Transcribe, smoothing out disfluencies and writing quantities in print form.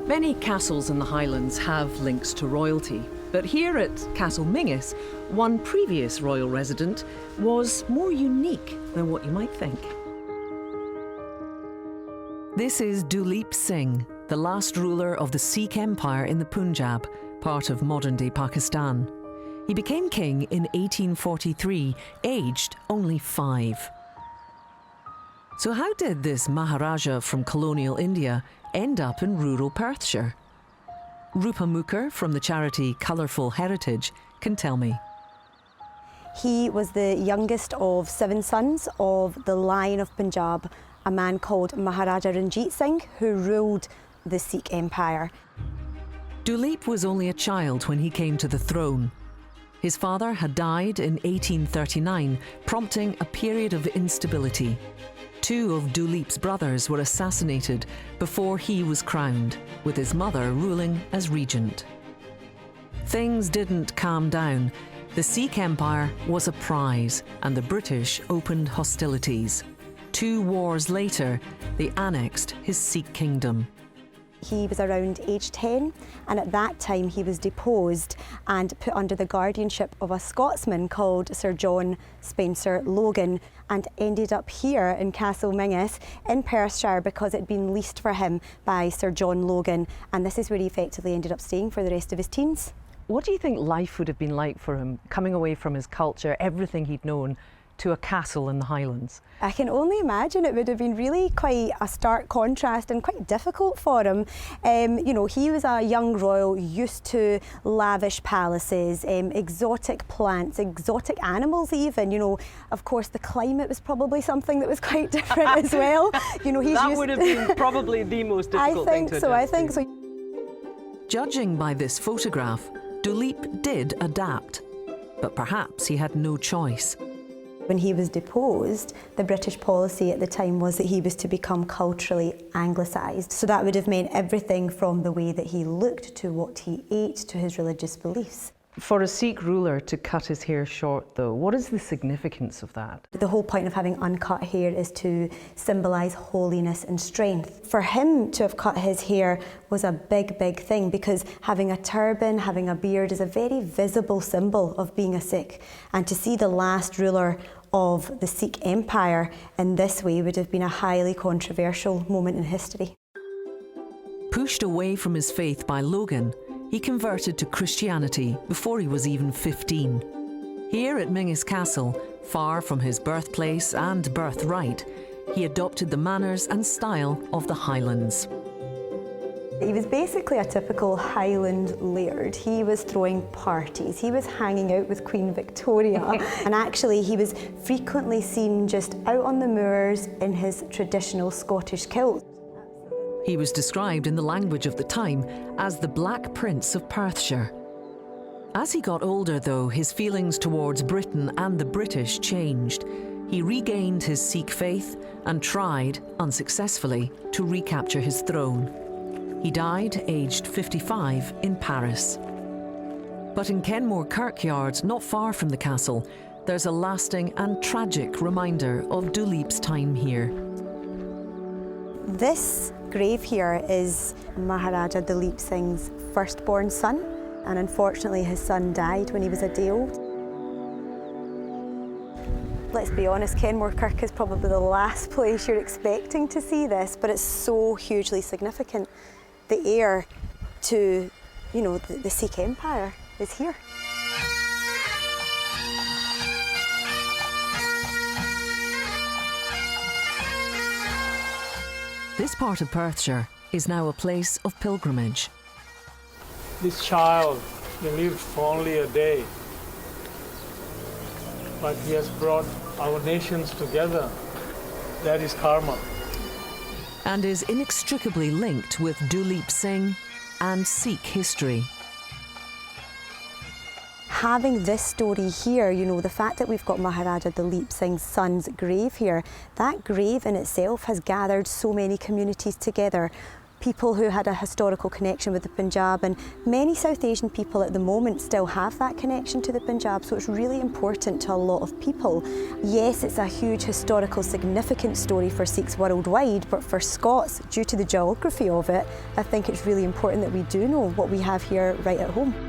Many castles in the Highlands have links to royalty, but here at Castle Menzies, one previous royal resident was more unique than what you might think. This is Duleep Singh, the last ruler of the Sikh Empire in the Punjab, part of modern-day Pakistan. He became king in 1843, aged only 5. So how did this Maharaja from colonial India end up in rural Perthshire? Rupa Mooker from the charity Colourful Heritage can tell me. He was the youngest of 7 sons of the Lion of Punjab, a man called Maharaja Ranjit Singh, who ruled the Sikh Empire. Duleep was only a child when he came to the throne. His father had died in 1839, prompting a period of instability. 2 of Duleep's brothers were assassinated before he was crowned, with his mother ruling as regent. Things didn't calm down. The Sikh Empire was a prize, and the British opened hostilities. 2 wars later, they annexed his Sikh kingdom. He was around age 10, and at that time he was deposed and put under the guardianship of a Scotsman called Sir John Spencer Logan, and ended up here in Castle Menzies in Perthshire because it had been leased for him by Sir John Logan, and this is where he effectively ended up staying for the rest of his teens. What do you think life would have been like for him, coming away from his culture, everything he'd known, to a castle in the Highlands? I can only imagine it would have been really quite a stark contrast and quite difficult for him. You know, he was a young royal used to lavish palaces, exotic plants, exotic animals even. You know, of course the climate was probably something that was quite different as well. You know, that would have been probably the most difficult thing to adapt to. I think so. Judging by this photograph, Duleep did adapt, but perhaps he had no choice. When he was deposed, the British policy at the time was that he was to become culturally anglicised. So that would have meant everything from the way that he looked to what he ate to his religious beliefs. For a Sikh ruler to cut his hair short, though, what is the significance of that? The whole point of having uncut hair is to symbolise holiness and strength. For him to have cut his hair was a big, big thing, because having a turban, having a beard is a very visible symbol of being a Sikh. And to see the last ruler of the Sikh Empire in this way would have been a highly controversial moment in history. Pushed away from his faith by Logan, he converted to Christianity before he was even 15. Here at Menzies Castle, far from his birthplace and birthright, he adopted the manners and style of the Highlands. He was basically a typical Highland laird. He was throwing parties, he was hanging out with Queen Victoria, and actually he was frequently seen just out on the moors in his traditional Scottish kilt. He was described in the language of the time as the Black Prince of Perthshire. As he got older, though, his feelings towards Britain and the British changed. He regained his Sikh faith and tried, unsuccessfully, to recapture his throne. He died aged 55 in Paris. But in Kenmore Kirkyard, not far from the castle, there's a lasting and tragic reminder of Duleep's time here. This grave here is Maharajah Duleep Singh's firstborn son, and unfortunately his son died when he was a day old. Let's be honest, Kenmore Kirk is probably the last place you're expecting to see this, but it's so hugely significant. The heir to, you know, the Sikh Empire is here. This part of Perthshire is now a place of pilgrimage. This child, he lived for only a day, but he has brought our nations together. That is karma. And is inextricably linked with Duleep Singh and Sikh history. Having this story here, you know, the fact that we've got Maharaja Duleep Singh's son's grave here, that grave in itself has gathered so many communities together. people who had a historical connection with the Punjab, and many South Asian people at the moment still have that connection to the Punjab, so it's really important to a lot of people. Yes, it's a huge historical significant story for Sikhs worldwide, but for Scots, due to the geography of it, I think it's really important that we do know what we have here right at home.